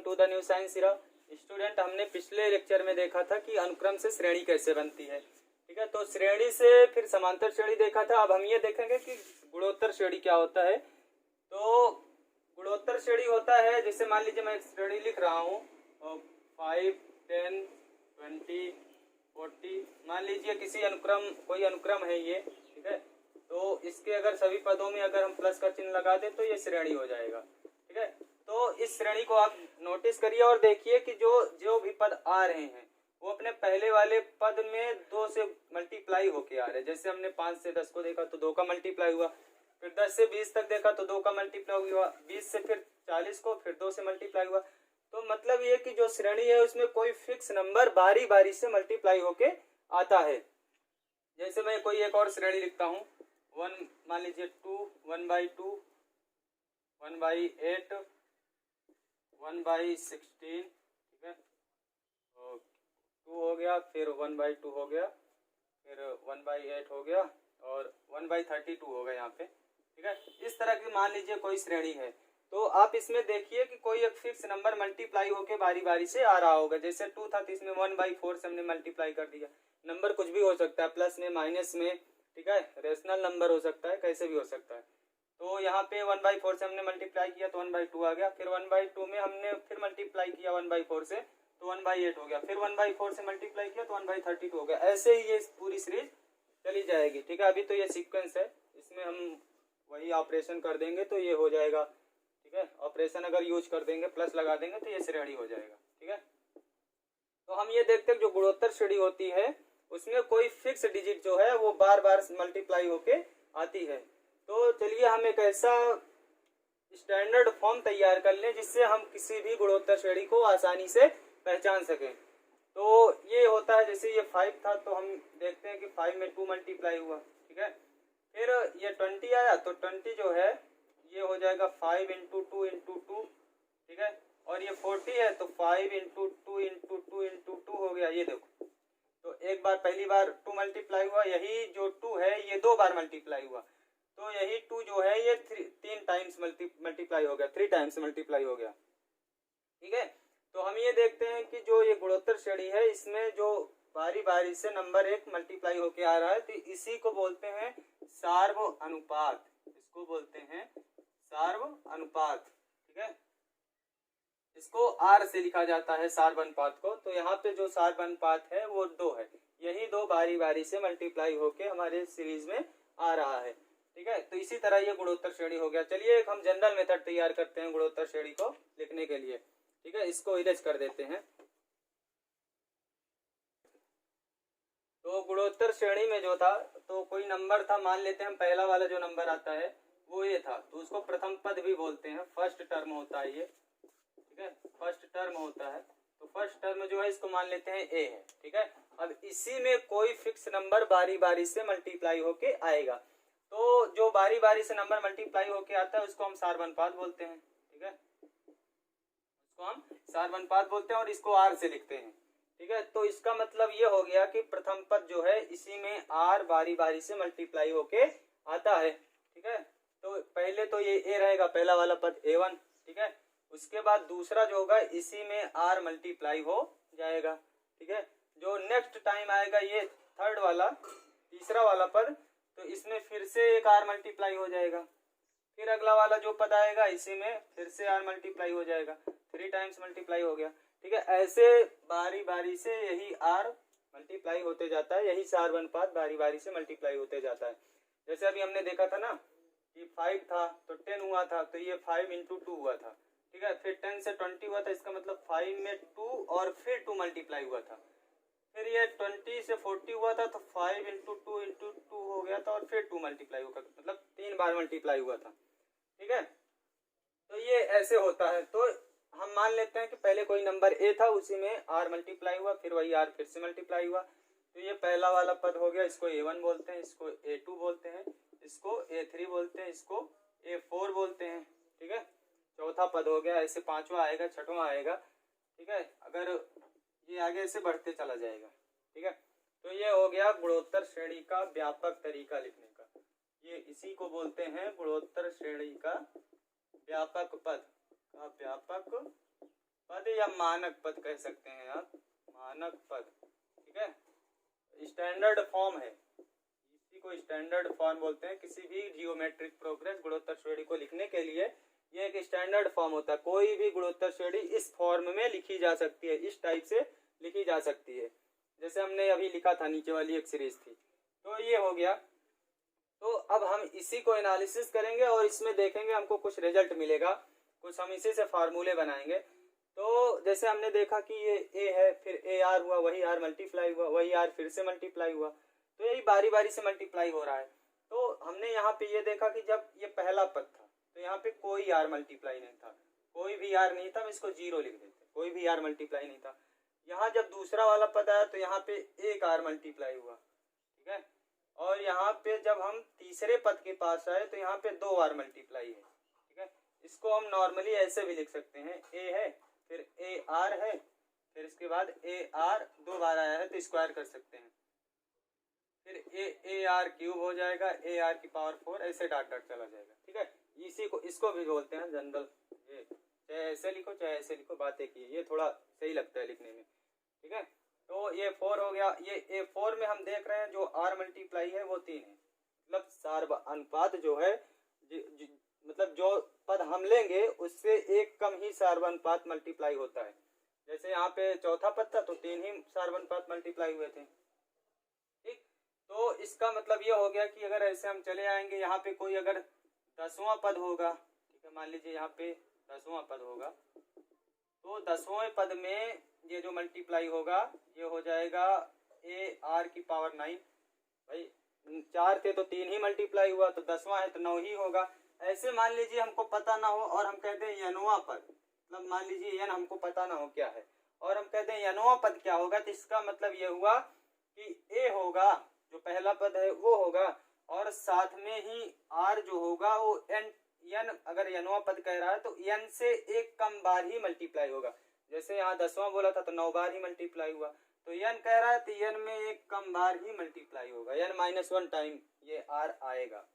To the new science era. Student, हमने पिछले lecture में देखा था कि अनुक्रम से श्रेणी कैसे बनती है। ठीक है, तो श्रेणी से फिर समांतर श्रेणी देखा था। अब हम ये देखेंगे कि गुणोत्तर श्रेणी क्या होता है। तो गुणोत्तर श्रेणी होता है, जैसे मान लीजिए मैं एक श्रेणी लिख रहा हूँ 5, 10, 20, 40। मान लीजिए किसी अनुक्रम, कोई अनुक्रम है ये। ठीक है, तो इसके अगर सभी पदों में अगर हम प्लस का चिन्ह लगा दें तो ये श्रेणी हो जाएगा। ठीक है, तो इस श्रेणी को आप नोटिस करिए और देखिए कि जो जो भी पद आ रहे हैं वो अपने पहले वाले पद में 2 से मल्टीप्लाई होके आ रहे हैं। जैसे हमने 5 से 10 को देखा तो 2 का मल्टीप्लाई हुआ, फिर 10 से 20 तक देखा तो 2 का मल्टीप्लाई हुआ, 20 से फिर 40 को फिर 2 से मल्टीप्लाई हुआ। तो मतलब ये कि जो श्रेणी है उसमें कोई फिक्स नंबर बारी बारी से मल्टीप्लाई होके आता है। जैसे मैं कोई एक और श्रेणी लिखता हूँ 1, मान लीजिए 2, 1/2, 1/8, 1/16। ठीक है, तो 2 हो गया, फिर 1/2 हो गया, फिर 1/8 हो गया और 1/32 हो गया यहाँ पे। ठीक है, इस तरह की मान लीजिए कोई श्रेणी है, तो आप इसमें देखिए कि कोई एक फिक्स नंबर मल्टीप्लाई होके बारी बारी से आ रहा होगा। जैसे 2 था तो इसमें 1/4 से हमने मल्टीप्लाई कर दिया। नंबर कुछ भी हो सकता है, प्लस में, माइनस में। ठीक है, रेशनल नंबर हो सकता है, कैसे भी हो सकता है। तो यहाँ पे 1/4 से हमने मल्टीप्लाई किया तो 1/2 आ गया, फिर 1/2 में हमने फिर मल्टीप्लाई किया 1/4 से तो 1/8 हो गया, फिर 1/4 से मल्टीप्लाई किया तो 1/32 हो गया। ऐसे ही ये पूरी सीरीज चली जाएगी। ठीक है, अभी तो ये सीक्वेंस है, इसमें हम वही ऑपरेशन कर देंगे तो ये हो जाएगा। ठीक है, ऑपरेशन अगर यूज कर देंगे, प्लस लगा देंगे तो ये श्रेणी हो जाएगा। ठीक है, तो हम ये देखते हैं जो गुणोत्तर श्रेणी होती है उसमें कोई फिक्स डिजिट जो है वो बार बार मल्टीप्लाई होके आती है। तो चलिए हम एक ऐसा स्टैंडर्ड फॉर्म तैयार कर लें जिससे हम किसी भी गुणोत्तर श्रेणी को आसानी से पहचान सकें। तो ये होता है, जैसे ये 5 था तो हम देखते हैं कि 5 में 2 मल्टीप्लाई हुआ। ठीक है, फिर ये 20 आया तो 20 जो है ये हो जाएगा 5 × 2 × 2। ठीक है, और ये 40 है तो 5 × 2 × 2 × 2 हो गया। ये देखो, तो एक बार पहली बार 2 मल्टीप्लाई हुआ, यही जो 2 है ये 2 बार मल्टीप्लाई हुआ, तो यही 2 जो है ये 3 टाइम्स मल्टीप्लाई हो गया, 3 टाइम्स मल्टीप्लाई हो गया। ठीक है, तो हम ये देखते हैं कि जो ये गुणोत्तर श्रेणी है इसमें जो बारी बारी से नंबर एक मल्टीप्लाई होके आ रहा है तो इसी को बोलते हैं सार्व अनुपात। इसको बोलते हैं सार्व अनुपात। ठीक है, इसको आर से लिखा जाता है सार्व अनुपात को। तो यहाँ पे जो सार्व अनुपात है वो 2 है, यही 2 बारी बारी से मल्टीप्लाई होके हमारे सीरीज में आ रहा है। ठीक है, तो इसी तरह ये गुणोत्तर श्रेणी हो गया। चलिए एक हम जनरल मेथड तैयार करते हैं गुणोत्तर श्रेणी को लिखने के लिए। ठीक है, इसको इरेज कर देते हैं। तो गुणोत्तर श्रेणी में जो था तो कोई नंबर था, मान लेते हैं हम पहला वाला जो नंबर आता है वो ये था, तो उसको प्रथम पद भी बोलते हैं, फर्स्ट टर्म होता है ये। ठीक है, फर्स्ट टर्म होता है, तो फर्स्ट टर्म जो है इसको मान लेते हैं ए है। ठीक है, अब इसी में कोई फिक्स नंबर बारी बारी से मल्टीप्लाई होके आएगा, तो जो बारी बारी से नंबर मल्टीप्लाई होके आता है उसको हम सार्व अनुपात बोलते हैं। ठीक है, उसको हम सार्व अनुपात बोलते हैं और इसको आर से लिखते हैं। ठीक है, तो इसका मतलब ये हो गया कि प्रथम पद जो है इसी में आर बारी बारी से मल्टीप्लाई होके आता है। ठीक है, तो पहले तो ये ए रहेगा, पहला वाला पद A1। ठीक है, उसके बाद दूसरा जो होगा इसी में आर मल्टीप्लाई हो जाएगा। ठीक है, जो नेक्स्ट टाइम आएगा ये थर्ड वाला, तीसरा वाला पद, तो इसमें फिर से एक आर मल्टीप्लाई हो जाएगा। फिर अगला वाला जो पद आएगा इसी में फिर से आर मल्टीप्लाई हो जाएगा, 3 टाइम्स मल्टीप्लाई हो गया। ठीक है, ऐसे बारी बारी से यही आर मल्टीप्लाई होते जाता है, यही सार्व अनुपात बारी बारी से मल्टीप्लाई होते जाता है। जैसे अभी हमने देखा था ना कि 5 था तो 10 हुआ था, तो ये 5 × 2 हुआ था। ठीक है, फिर 10 से 20 हुआ था, इसका मतलब 5 में 2 और फिर 2 मल्टीप्लाई हुआ था। फिर ये 20 से 40 हुआ था तो 5 × 2 × 2 हो गया था और फिर 2 मल्टीप्लाई हुआ, मतलब 3 बार मल्टीप्लाई हुआ था। ठीक है, तो ये ऐसे होता है। तो हम मान लेते हैं कि पहले कोई नंबर ए था, उसी में आर मल्टीप्लाई हुआ, फिर वही आर फिर से मल्टीप्लाई हुआ, तो ये पहला वाला पद हो गया, इसको A1 बोलते हैं, इसको A2 बोलते हैं, इसको A3 बोलते हैं, इसको A4 बोलते हैं। ठीक है, चौथा पद हो गया, ऐसे पांचवा आएगा, छठवां आएगा। ठीक है, अगर ये आगे से बढ़ते चला जाएगा। ठीक है, तो ये हो गया गुणोत्तर श्रेणी का व्यापक तरीका लिखने का। ये इसी को बोलते हैं गुणोत्तर श्रेणी का व्यापक पद का व्यापक पद या मानक पद कह सकते हैं आप, मानक पद, ठीक है, स्टैंडर्ड फॉर्म है, इसी को स्टैंडर्ड फॉर्म बोलते हैं। किसी भी जियोमेट्रिक प्रोग्रेस गुणोत्तर श्रेणी को लिखने के लिए ये एक स्टैंडर्ड फॉर्म होता है। कोई भी गुणोत्तर श्रेणी इस फॉर्म में लिखी जा सकती है, इस टाइप से लिखी जा सकती है, जैसे हमने अभी लिखा था, नीचे वाली एक सीरीज थी। तो ये हो गया। तो अब हम इसी को एनालिसिस करेंगे और इसमें देखेंगे हमको कुछ रिजल्ट मिलेगा, कुछ हम इसी से फार्मूले बनाएंगे। तो जैसे हमने देखा कि ये ए है, फिर ए आर हुआ, वही आर मल्टीप्लाई हुआ, वही आर फिर से मल्टीप्लाई हुआ, तो यही बारी बारी से मल्टीप्लाई हो रहा है। तो हमने यहाँ पे ये देखा कि जब ये पहला पद था तो यहाँ पे कोई आर मल्टीप्लाई नहीं था, कोई भी आर नहीं था, हम इसको जीरो लिख देते, कोई भी आर मल्टीप्लाई नहीं था। यहाँ जब दूसरा वाला पद आया तो यहाँ पे एक आर मल्टीप्लाई हुआ, ठीक है, और यहाँ पे जब हम तीसरे पद के पास आए तो यहाँ पे दो आर मल्टीप्लाई है, ठीक है। इसको हम नॉर्मली ऐसे भी लिख सकते हैं, ए है फिर ए आर है, फिर इसके बाद ए आर दो बार आया है तो स्क्वायर कर सकते हैं, फिर ए आर क्यूब हो जाएगा, ए आर की पावर 4, ऐसे डॉट डॉट चला जाएगा, ठीक है। इसी को, इसको भी बोलते हैं जनरल, ये चाहे ऐसे लिखो चाहे ऐसे लिखो, बातें की, ये थोड़ा सही लगता है लिखने में, ठीक है। तो ये 4 हो गया। ये ए 4 में हम देख रहे हैं जो आर मल्टीप्लाई है वो 3 है, मतलब सार्व अनुपात जो है, मतलब जो पद हम लेंगे उससे एक कम ही सार्वनुपात मल्टीप्लाई होता है। जैसे यहाँ पे चौथा पद था तो 3 ही सार्वनुपात मल्टीप्लाई हुए थे, ठीक। तो इसका मतलब ये हो गया कि अगर ऐसे हम चले आएंगे, यहाँ पे कोई अगर 10वां पद होगा, ठीक है, मान लीजिए यहाँ पे 10वां पद होगा, तो 10वें पद में ये जो मल्टीप्लाई होगा ये हो जाएगा ए आर की पावर 9, भाई 4 थे तो 3 ही मल्टीप्लाई हुआ, तो 10वां है तो 9 ही होगा। ऐसे मान लीजिए हमको पता ना हो और हम कहते हैं यनवां पद, मतलब मान लीजिए यन हमको पता ना हो क्या है और हम कहते हैं यनवां पद क्या होगा, तो इसका मतलब ये हुआ कि ए होगा, जो पहला पद है वो होगा, और साथ में ही आर जो होगा वो एन अगर यनवां पद कह रहा है तो एन से एक कम बार ही मल्टीप्लाई होगा। जैसे यहाँ 10वां बोला था तो 9 बार ही मल्टीप्लाई हुआ, तो एन कह रहा है तो एन में एक कम बार ही मल्टीप्लाई होगा, n-1 टाइम ये आर आएगा,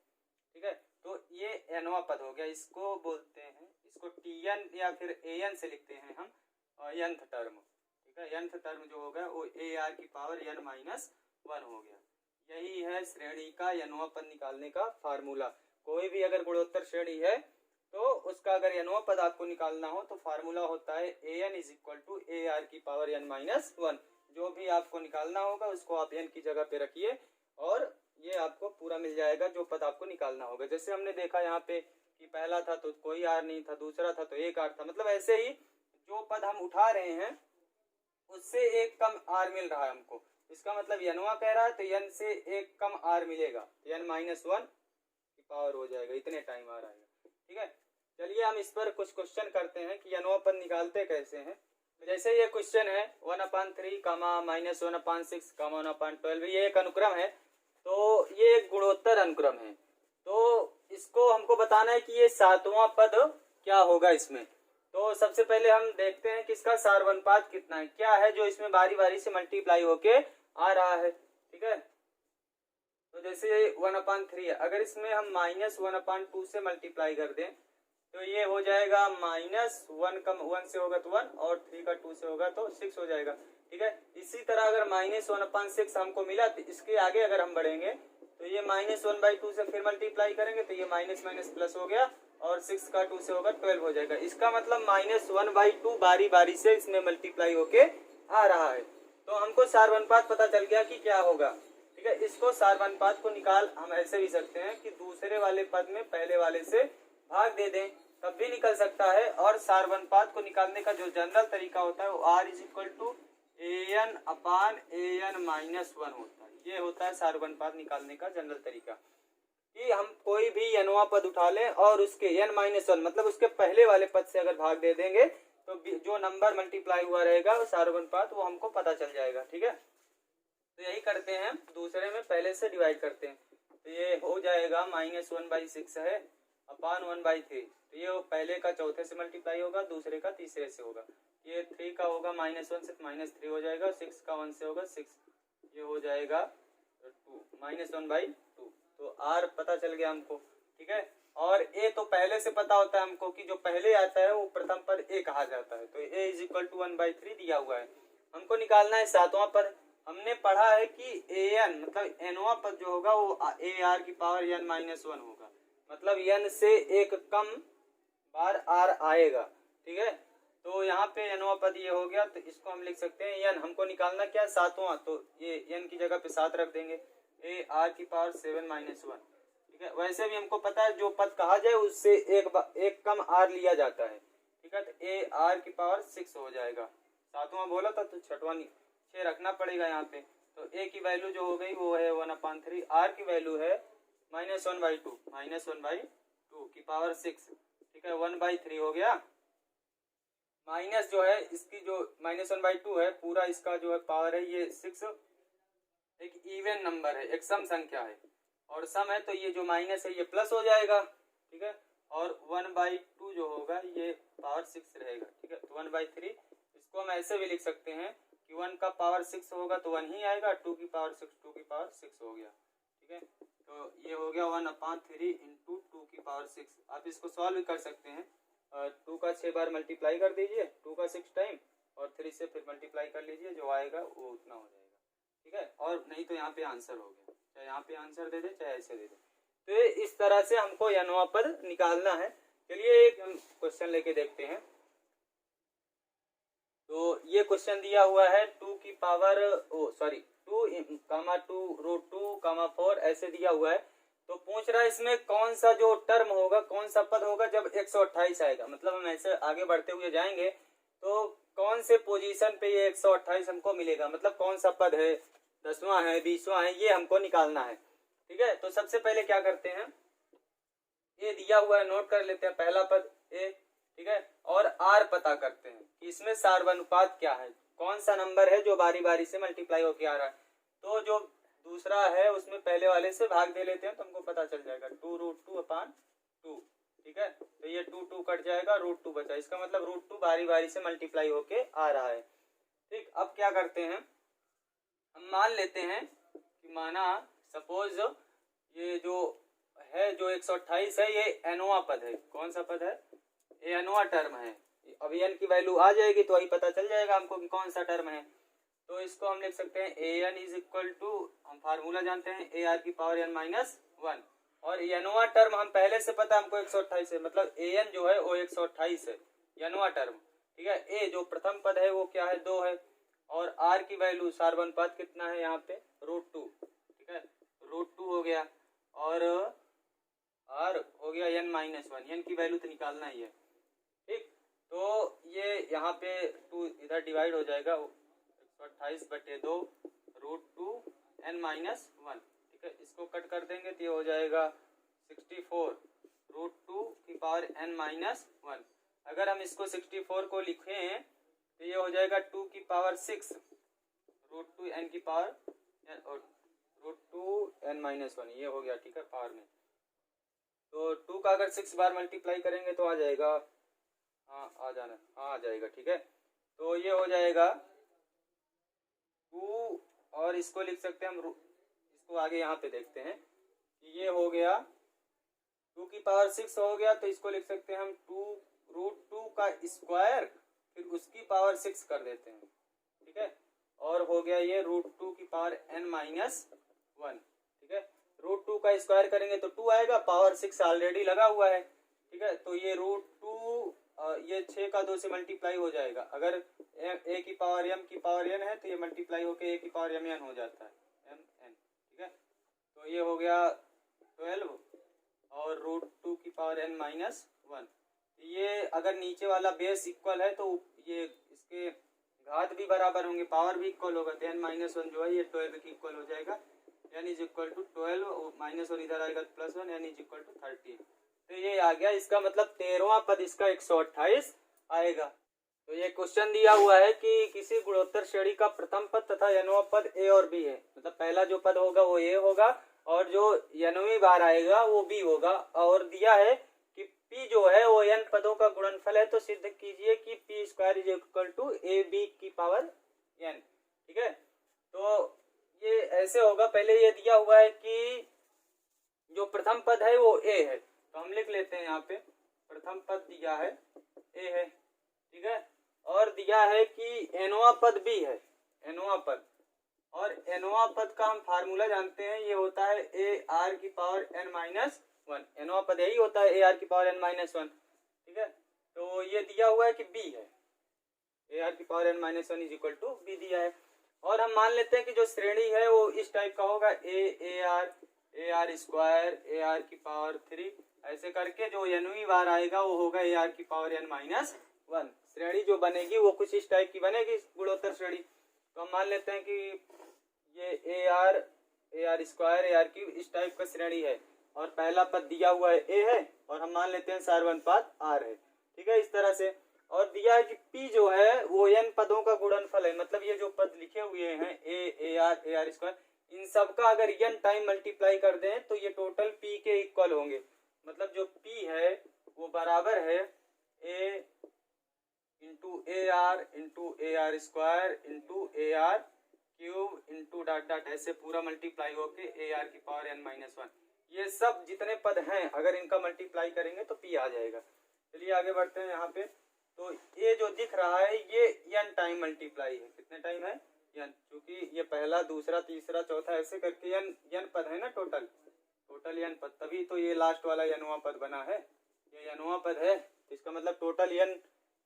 ठीक है। तो ये एनवां पद हो गया, इसको बोलते हैं, इसको टीएन या फिर एन से लिखते हैं हम, nth टर्म, ठीक है। nth टर्म जो होगा वो ए आर की पावर n-1 हो गया। यही है श्रेणी का एनवां पद निकालने का फार्मूला। कोई भी अगर गुणोत्तर श्रेणी है तो उसका अगर एनवां पद आपको निकालना हो तो फार्मूला होता है an = AR की पावर n-1। जो भी आपको निकालना होगा उसको आप n की जगह पे रखिए और ये आपको पूरा मिल जाएगा जो पद आपको निकालना होगा। जैसे हमने देखा यहाँ पे कि पहला था तो कोई आर नहीं था, दूसरा था तो एक आर था, मतलब ऐसे ही जो पद हम उठा रहे हैं उससे एक कम आर मिल रहा है हमको। इसका मतलब एनवां कह रहा है तो एन से एक कम आर मिलेगा, n-1 की पावर हो जाएगा, इतने टाइम आ आएगा, ठीक है। चलिए हम इस पर कुछ क्वेश्चन करते हैं कि एनवां पद निकालते कैसे हैं। जैसे ये क्वेश्चन है 1/3, -1/6, 1/12, ये एक अनुक्रम है, तो ये एक गुणोत्तर अनुक्रम है। तो इसको हमको बताना है कि ये 7वां पद क्या होगा इसमें। तो सबसे पहले हम देखते हैं कि इसका सार्वनुपात कितना है, क्या है जो इसमें बारी बारी से मल्टीप्लाई होके आ रहा है, ठीक है। तो जैसे 1/3 है, अगर इसमें हम -1/2 से मल्टीप्लाई कर दें तो ये हो जाएगा -1 का 1 से होगा तो 1 और 3 का 2 से होगा तो 6 हो जाएगा, ठीक है। इसी तरह अगर -1/6 हमको मिला तो इसके आगे अगर हम बढ़ेंगे तो ये -1/2 से फिर मल्टीप्लाई करेंगे तो ये माइनस माइनस प्लस हो गया और 6 का 2 से होगा 12 हो जाएगा। इसका मतलब -1/2 बारी बारी से इसमें मल्टीप्लाई होके आ रहा है। तो हमको सार्वनुपात पता चल गया कि क्या होगा, ठीक है। इसको सार्वनुपात को निकाल हम ऐसे भी सकते हैं कि दूसरे वाले पद में पहले वाले से भाग दे दें तब भी निकल सकता है, और सार्वनुपात को निकालने का जो जनरल तरीका होता है वो R = AN/AN-1 होता है। ये होता है सार्वनुपात निकालने का जनरल तरीका कि हम कोई भी एनवां पद उठा लें और उसके n-1 मतलब उसके पहले वाले पद से अगर भाग दे देंगे तो जो नंबर मल्टीप्लाई हुआ रहेगा वो सार्वनुपात वो हमको पता चल जाएगा, ठीक है। तो यही करते हैं, दूसरे में पहले से डिवाइड करते हैं तो ये हो जाएगा -1/6 है अपान 1/3, तो ये पहले का चौथे से मल्टीप्लाई होगा, दूसरे का तीसरे से होगा। ये 3 का होगा -1 से -3 हो जाएगा, 6 का 1 से होगा 6, ये हो जाएगा 2 -1/2। तो R पता चल गया हमको, ठीक है। और ए तो पहले से पता होता है हमको कि जो पहले आता है वो प्रथम पद ए कहा जाता है। तो ए इज इक्वल टू 1/3 दिया हुआ है, हमको निकालना है सातवां पद। हमने पढ़ा है कि ए एन मतलब एनवां पद जो होगा वो ए आर की पावर n माइनस 1 होगा, मतलब n से एक कम बार आर आएगा। ठीक है, तो यहाँ पे एनवां पद ये हो गया, तो इसको हम लिख सकते हैं एन। हमको निकालना क्या है सातवां, तो ये एन की जगह पे 7 रख देंगे, ए आर की पावर 7 माइनस 1। ठीक है, वैसे भी हमको पता है जो पद कहा जाए उससे एक कम आर लिया जाता है। ठीक है, तो ए आर की पावर 6 हो जाएगा। सातवां बोला था तो छठवां 6 रखना पड़ेगा यहाँ पे। तो ए की वैल्यू जो हो गई वो है 1/3, आर की वैल्यू है -1/2, -1/2 की पावर 6। ठीक है, 1/3 हो गया। माइनस जो है इसकी जो -1/2 है पूरा इसका जो है पावर है ये 6 एक इवन नंबर है, एक सम संख्या है, और सम है तो ये जो माइनस है ये प्लस हो जाएगा। ठीक है, और 1/2 जो होगा ये पावर 6 रहेगा। ठीक है, तो 1/3 इसको हम ऐसे भी लिख सकते हैं कि 1 का पावर 6 होगा तो 1 ही आएगा, 2 की पावर 6 2 की पावर 6 हो गया। ठीक है, तो ये हो गया 1/3 इंटू 2 की पावर 6। आप इसको सॉल्व भी कर सकते हैं, 2 का 6 बार मल्टीप्लाई कर दीजिए, 2 का 6 टाइम, और 3 से फिर मल्टीप्लाई कर लीजिए, जो आएगा वो उतना हो जाएगा। ठीक है, और नहीं तो यहाँ पे आंसर हो गया, चाहे यहाँ पे आंसर दे दे चाहे ऐसे दे दे। तो इस तरह से हमको एनवां पद निकालना है। चलिए एक हम क्वेश्चन लेके देखते हैं। तो ये क्वेश्चन दिया हुआ है 2 की पावर 2, 4 ऐसे दिया हुआ है। तो पूछ रहा है इसमें कौन सा जो टर्म होगा, कौन सा पद होगा जब 128 आएगा। मतलब हम ऐसे आगे बढ़ते हुए जाएंगे तो कौन से पोजीशन पे ये 128 हमको मिलेगा, मतलब कौन सा पद है, 10वां है, 20वां है, ये हमको निकालना है। ठीक है, तो सबसे पहले क्या करते हैं, ये दिया हुआ है नोट कर लेते हैं, पहला पद ए। ठीक है, और आर पता करते हैं कि इसमें सार्वनुपात क्या है, कौन सा नंबर है जो बारी बारी से मल्टीप्लाई होके आ रहा है। तो जो दूसरा है उसमें पहले वाले से भाग दे लेते हैं तो हमको पता चल जाएगा 2√2/2। ठीक है, तो ये 2 कट जाएगा, √2 बचा, इसका मतलब √2 बारी बारी से मल्टीप्लाई होके आ रहा है। ठीक, अब क्या करते हैं, हम मान लेते हैं कि माना सपोज ये जो है जो 128 है ये एनवां पद है। कौन सा पद है, ये एनवां टर्म है। अब एन की वैल्यू आ जाएगी तो वही पता चल जाएगा हमको कि कौन सा टर्म है। तो इसको हम लिख सकते हैं A N is equal to, हम फार्मूला जानते हैं, ए आर की पावर n माइनस 1, और एनवां टर्म हम पहले से पता हमको 128 है, मतलब ए एन जो है वो 128 है एनवां टर्म। ठीक है, ए जो प्रथम पद है वो क्या है, 2 है, और आर की वैल्यू सार्वनुपात कितना है यहाँ पे √2। ठीक है, √2 हो गया, और आर हो गया n माइनस 1, एन की वैल्यू तो निकालना ही है। ठीक, तो ये यहाँ पे 2 इधर डिवाइड हो जाएगा, 128/2 √2 n माइनस 1। ठीक है, इसको कट कर देंगे तो ये हो जाएगा 64 √2 की पावर n माइनस 1। अगर हम इसको 64 को लिखें तो ये हो जाएगा 2 की पावर 6 √2 n की पावर √2 n माइनस 1, ये हो गया। ठीक है, पावर में तो 2 का अगर 6 बार मल्टीप्लाई करेंगे तो आ जाएगा, आ जाएगा। ठीक है, तो ये हो जाएगा 2, और इसको लिख सकते हैं हम, इसको आगे यहाँ पे देखते हैं कि ये हो गया 2 की पावर 6 हो गया, तो इसको लिख सकते हैं हम 2√2 का स्क्वायर फिर उसकी पावर 6 कर देते हैं। ठीक है, और हो गया ये √2 की पावर n माइनस 1। ठीक है, √2 का स्क्वायर करेंगे तो 2 आएगा, पावर 6 ऑलरेडी लगा हुआ है। ठीक है, तो ये √2 ये 6 का 2 से मल्टीप्लाई हो जाएगा। अगर a की पावर m की पावर n है तो ये मल्टीप्लाई होके a की पावर mn हो जाता है, mn। ठीक है, तो ये हो गया 12 और √2 की पावर n माइनस 1। ये अगर नीचे वाला बेस इक्वल है तो ये इसके घात भी बराबर होंगे, पावर भी इक्वल होगा, तो n माइनस 1 जो है ये 12 की इक्वल हो जाएगा। n is equal to 12 minus 1 इधर आएगा +1, n इज इक्वल टू 13। तो ये आ गया, इसका मतलब 13वां पद इसका 128 आएगा। तो ये क्वेश्चन दिया हुआ है कि किसी गुणोत्तर श्रेणी का प्रथम पद तथा nवां पद a और b है, मतलब पहला जो पद होगा वो a होगा और जो nवीं बार आएगा वो b होगा, और दिया है कि p जो है वो n पदों का गुणनफल है। तो सिद्ध कीजिए कि p² is equal to ab की पावर n। ठीक है, तो ये ऐसे होगा, पहले ये दिया हुआ है कि जो प्रथम पद है वो a है, तो हम लिख लेते हैं यहाँ पे प्रथम पद दिया है ए है, ठीक है, और दिया है कि nवां पद भी है, nवां पद, और nवां पद का हम फार्मूला जानते हैं, ये होता है ए आर की पावर n माइनस वन, nवां पद यही होता है ए आर की पावर n माइनस वन, ठीक है। तो ये दिया हुआ है कि b है, ए आर की power n minus one is equal to b दिया है, और हम मान लेते हैं कि जो श्रेणी है वो इस टाइप का होगा A R square A r की पावर 3, ऐसे करके जो nवीं बार आएगा वो होगा ए आर की पावर n माइनस वन। श्रेणी जो बनेगी वो कुछ इस टाइप की बनेगी, गुणोत्तर श्रेणी। तो हम मान लेते हैं कि ये A R square A r की इस टाइप का श्रेणी है, और पहला पद दिया हुआ है ए है, और हम मान लेते हैं सारवन पद आर है, ठीक है, इस तरह से। और दिया है कि p जो है वो n पदों का गुणनफल है, मतलब ये जो पद लिखे हुए हैं ए आर स्क्वायर, इन सब का अगर n टाइम मल्टीप्लाई कर दें तो ये टोटल p के इक्वल होंगे, मतलब जो p है वो बराबर है a into A R square into A R cube into dot dot, ऐसे पूरा मल्टीप्लाई होके ए आर की पावर n माइनस वन। ये सब जितने पद हैं अगर इनका मल्टीप्लाई करेंगे तो p आ जाएगा। चलिए आगे बढ़ते हैं यहाँ पे। तो ये जो दिख रहा है ये n टाइम मल्टीप्लाई है, कितने टाइम है n, क्योंकि ये पहला दूसरा तीसरा चौथा ऐसे करके n पद है ना, टोटल n पद, तभी तो ये लास्ट वाला nवां पद बना है, ये nवां पद है, तो इसका मतलब टोटल n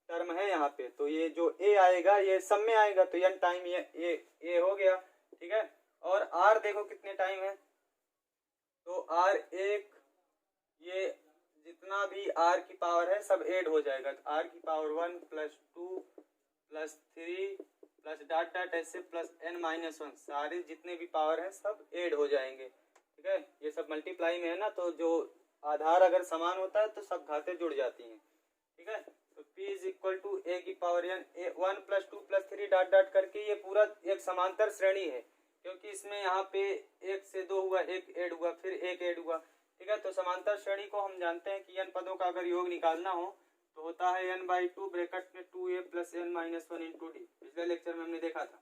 टर्म है यहाँ पे। तो ये जो a आएगा ये सब में आएगा, तो n टाइम ये a हो गया, ठीक है। और r देखो कितने टाइम है, तो r एक, ये जितना भी r की पावर है सब ऐड हो जाएगा, r की power 1 plus 2 plus 3 plus dot dot ऐसे प्लस n माइनस वन, सारे जितने भी पावर हैं सब ऐड हो जाएंगे, ठीक है। ये सब मल्टीप्लाई में है ना, तो जो आधार अगर समान होता है तो सब घातें जुड़ जाती हैं, ठीक है। तो p इज इक्वल टू ए की power n, 1 plus 2 plus 3 dot dot करके ये पूरा एक समांतर श्रेणी है, क्योंकि इसमें यहाँ पे एक से दो हुआ, एक ऐड हुआ, फिर एक ऐड हुआ, ठीक है। तो समांतर श्रेणी को हम जानते हैं कि n पदों का अगर योग निकालना हो तो होता है n बाई टू ब्रैकेट में 2a plus n minus one into D, पिछले लेक्चर में हमने देखा था,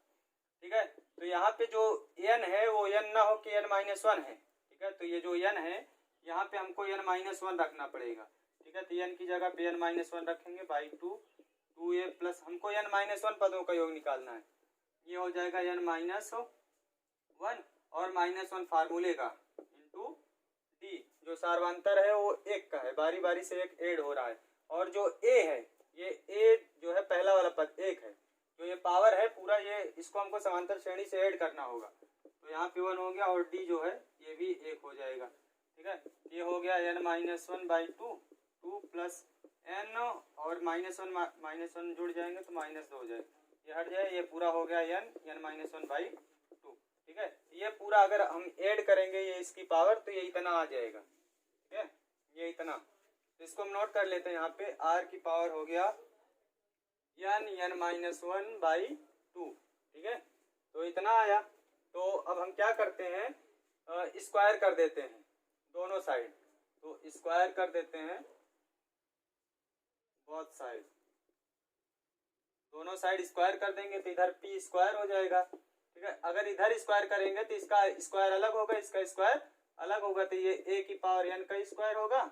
ठीक है। तो यहाँ पे जो n है वो n ना हो कि n माइनस वन है, ठीक है। तो ये जो n है यहाँ पे हमको n माइनस वन रखना पड़ेगा, ठीक है। तो n की जगह पे n माइनस वन रखेंगे बाई टू, 2a प्लस, हमको n माइनस वन पदों का योग निकालना है, ये हो जाएगा n माइनस वन और माइनस वन फार्मूले का इंटू डी, जो सार्वंतर है वो एक का है, बारी बारी से एक ऐड हो रहा है, और जो a है ये a जो है पहला वाला पद एक है, जो ये पावर है पूरा, ये इसको हमको समांतर श्रेणी से ऐड करना होगा, तो यहाँ पे 1 हो गया, और d जो है ये भी एक हो जाएगा, ठीक है। ये हो गया n minus one by two plus n, और माइनस वन जुड़ जाएंगे तो माइनस दो हो जाएगा, ये हट जाए, ये पूरा हो गया n minus one by two, ठीक है। ये पूरा अगर हम ऐड करेंगे ये इसकी पावर तो ये इतना आ जाएगा, ठीक है, ये इतना। तो इसको हम नोट कर लेते हैं, यहाँ पे r की पावर हो गया n minus one by two, ठीक है। तो इतना आया। तो अब हम क्या करते हैं, स्क्वायर कर देते हैं दोनों साइड, तो स्क्वायर कर देते हैं बोथ साइड, दोनों साइड स्क्वायर कर देंगे तो इधर p स्क्वायर हो जाएगा, ठीक है। अगर इधर स्क्वायर करेंगे तो इसका स्क्वायर अलग होगा, इसका स्क्वायर अलग होगा, तो ये a की पावर n का स्क्वायर होगा,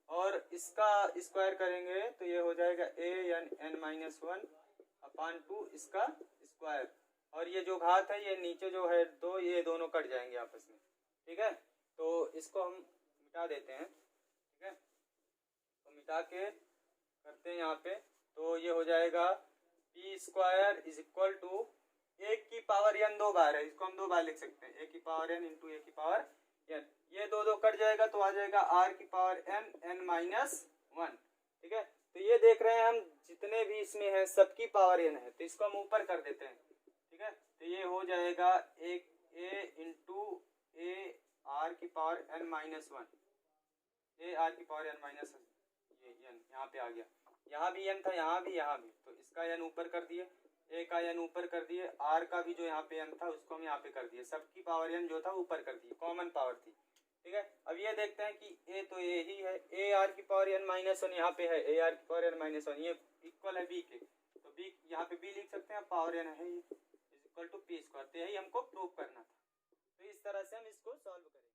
और इसका स्क्वायर करेंगे तो ये हो जाएगा a n minus one upon two इसका स्क्वायर, और ये जो घात है ये नीचे जो है दो, ये दोनों कट जाएंगे आपस में, ठीक है। तो इसको हम मिटा देते हैं, ठीक है। तो मिटा के करते हैं यहाँ पे, तो ये हो जाएगा p square is equal to एक की पावर n दो बार है, इसको हम दो बार लिख सकते हैं, a की पावर n इंटू a की पावर n, ये दो दो कट जाएगा तो आ जाएगा r की पावर n माइनस वन, ठीक है। तो ये देख रहे हैं हम जितने भी इसमें है सबकी पावर n है, तो इसको हम ऊपर कर देते हैं, ठीक है। तो ये हो जाएगा एक a इंटू a r की power n minus one, a r की पावर n माइनस वन, ये n यहाँ पे आ गया, यहाँ भी n था, यहाँ भी, तो इसका n ऊपर कर दिए, a का n ऊपर कर दिए, r का भी जो यहाँ पे n था उसको हम यहाँ पे कर दिए, सबकी पावर n जो था ऊपर कर दिए, कॉमन पावर थी, ठीक है। अब ये देखते हैं कि a तो a ही है, a r की पावर n माइनस वन यहाँ पे है, a r की पावर n माइनस वन, ये इक्वल है b के, तो b यहाँ पे b लिख सकते हैं, पावर n है, is equal to p square, तो यही हमको प्रूव करना था। तो इस तरह से हम इसको सॉल्व करेंगे।